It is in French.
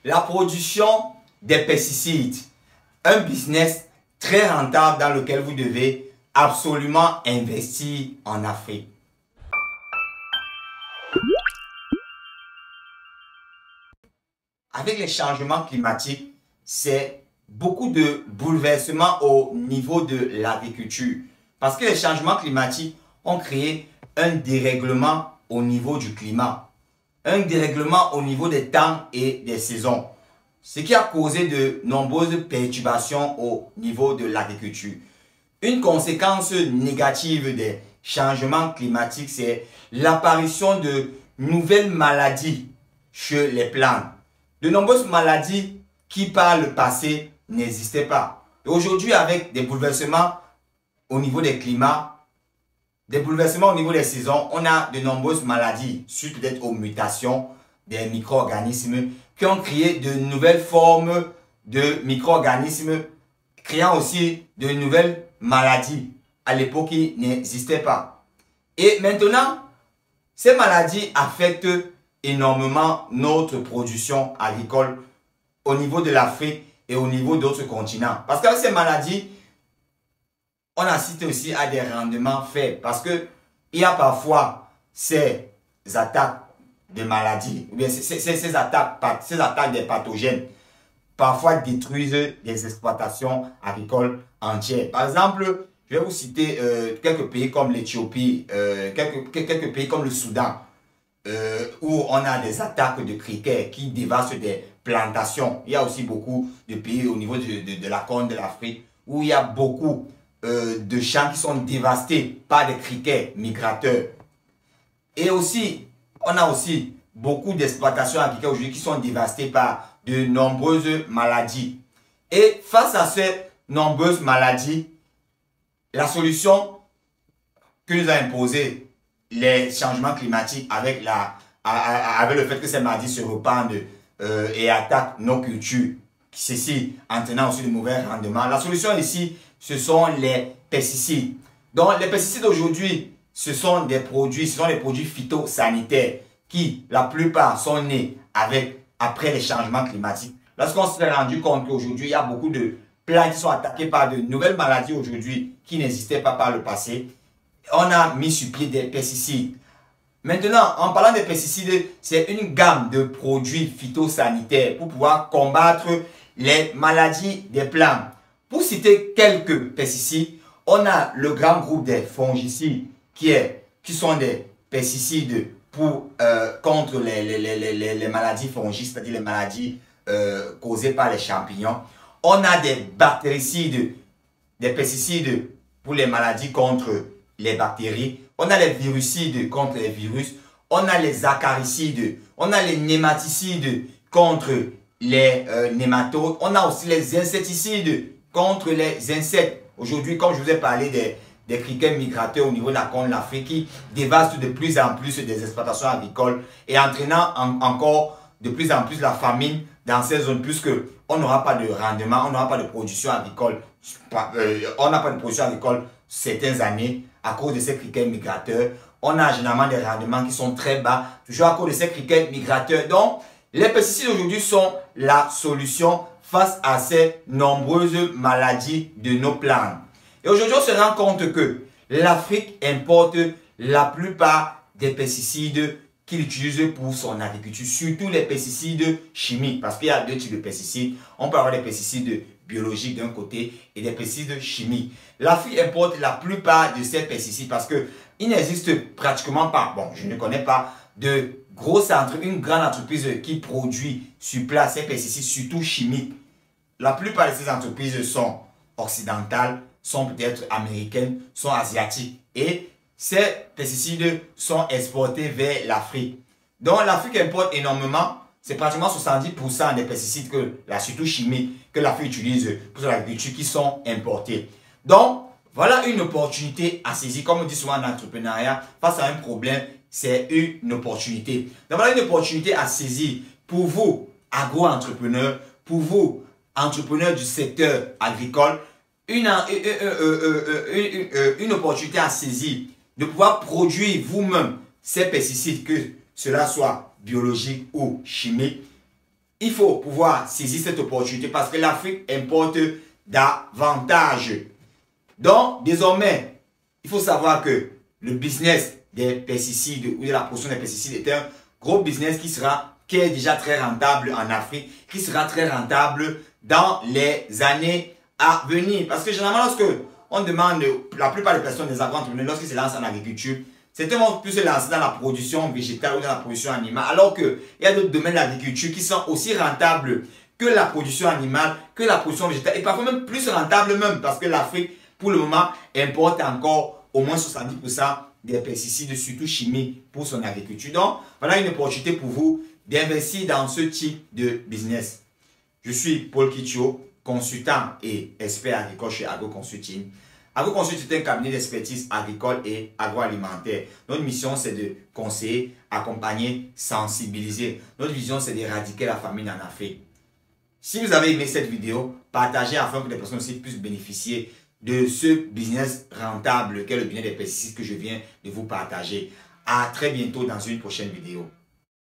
La production des pesticides, un business très rentable dans lequel vous devez absolument investir en Afrique. Avec les changements climatiques, c'est beaucoup de bouleversements au niveau de l'agriculture. Parce que les changements climatiques ont créé un dérèglement au niveau du climat. Un dérèglement au niveau des temps et des saisons. Ce qui a causé de nombreuses perturbations au niveau de l'agriculture. Une conséquence négative des changements climatiques, c'est l'apparition de nouvelles maladies chez les plantes. De nombreuses maladies qui par le passé n'existaient pas. Et aujourd'hui, avec des bouleversements au niveau des climats, des bouleversements au niveau des saisons, on a de nombreuses maladies suite peut-être aux mutations des micro-organismes qui ont créé de nouvelles formes de micro-organismes, créant aussi de nouvelles maladies à l'époque qui n'existaient pas. Et maintenant, ces maladies affectent énormément notre production agricole au niveau de l'Afrique et au niveau d'autres continents. Parce qu'avec ces maladies, on assiste aussi à des rendements faibles parce que il y a parfois ces attaques de maladies, ou bien ces attaques des pathogènes, parfois détruisent des exploitations agricoles entières. Par exemple, je vais vous citer quelques pays comme l'Éthiopie, quelques pays comme le Soudan, où on a des attaques de criquets qui dévastent des plantations. Il y a aussi beaucoup de pays au niveau de la Corne de l'Afrique où il y a beaucoup de champs qui sont dévastés par des criquets migrateurs. Et aussi, on a aussi beaucoup d'exploitations agricoles aujourd'hui qui sont dévastées par de nombreuses maladies. Et face à ces nombreuses maladies, la solution que nous a imposé les changements climatiques avec le fait que ces maladies se répandent et attaquent nos cultures, ceci entraînant aussi de mauvais rendements. La solution ici, ce sont les pesticides. Donc les pesticides aujourd'hui, ce sont des produits phytosanitaires qui, la plupart, sont nés après les changements climatiques. Lorsqu'on s'est rendu compte qu'aujourd'hui, il y a beaucoup de plantes qui sont attaquées par de nouvelles maladies aujourd'hui qui n'existaient pas par le passé, on a mis sur pied des pesticides. Maintenant, en parlant des pesticides, c'est une gamme de produits phytosanitaires pour pouvoir combattre les maladies des plantes. Pour citer quelques pesticides, on a le grand groupe des fongicides qui sont des pesticides contre les maladies fongiques, c'est-à-dire les maladies causées par les champignons. On a des bactéricides, des pesticides pour les maladies contre les bactéries. On a les virucides contre les virus. On a les acaricides. On a les nématicides contre les nématodes. On a aussi les insecticides contre les insectes. Aujourd'hui, comme je vous ai parlé des criquets migrateurs au niveau de la Corne de l'Afrique qui dévastent de plus en plus des exploitations agricoles et entraînant encore de plus en plus la famine dans ces zones puisque on n'aura pas de rendement, on n'aura pas de production agricole. On n'a pas de production agricole certaines années à cause de ces criquets migrateurs. On a généralement des rendements qui sont très bas, toujours à cause de ces criquets migrateurs. Donc, les pesticides aujourd'hui sont la solution face à ces nombreuses maladies de nos plantes. Et aujourd'hui, on se rend compte que l'Afrique importe la plupart des pesticides qu'il utilise pour son agriculture, surtout les pesticides chimiques, parce qu'il y a deux types de pesticides. On peut avoir des pesticides biologiques d'un côté et des pesticides chimiques. L'Afrique importe la plupart de ces pesticides parce qu'il n'existe pratiquement pas, bon, je ne connais pas, une grande entreprise qui produit sur place ces pesticides, surtout chimiques. La plupart de ces entreprises sont occidentales, sont peut-être américaines, sont asiatiques. Et ces pesticides sont exportés vers l'Afrique. Donc l'Afrique importe énormément, c'est pratiquement 70% des pesticides, surtout chimiques, que l'Afrique utilise pour son agriculture qui sont importés. Donc voilà une opportunité à saisir, comme on dit souvent en entrepreneuriat, face à un problème, c'est une opportunité. Donc voilà une opportunité à saisir pour vous, agro-entrepreneurs, pour vous, entrepreneurs du secteur agricole, une opportunité à saisir de pouvoir produire vous-même ces pesticides, que cela soit biologique ou chimique. il faut pouvoir saisir cette opportunité parce que l'Afrique importe davantage. Donc, désormais, il faut savoir que le business des pesticides ou de la production des pesticides est un gros business qui est déjà très rentable en Afrique, qui sera très rentable dans les années à venir. Parce que généralement, lorsque on demande, la plupart des personnes, des agro-entrepreneurs, lorsqu'ils se lancent en agriculture, certains vont plus se lancer dans la production végétale ou dans la production animale, alors qu'il y a d'autres domaines de l'agriculture qui sont aussi rentables que la production animale, que la production végétale, et parfois même plus rentables même, parce que l'Afrique, pour le moment, importe encore au moins 70% des pesticides, surtout chimiques, pour son agriculture. Donc, voilà une opportunité pour vous d'investir dans ce type de business. Je suis Paul Kitio, consultant et expert agricole chez Agro Consulting. Agro Consulting est un cabinet d'expertise agricole et agroalimentaire. Notre mission, c'est de conseiller, accompagner, sensibiliser. Notre vision, c'est d'éradiquer la famine en Afrique. Si vous avez aimé cette vidéo, partagez afin que les personnes aussi puissent bénéficier de ce business rentable qu'est le business des pesticides que je viens de vous partager. À très bientôt dans une prochaine vidéo.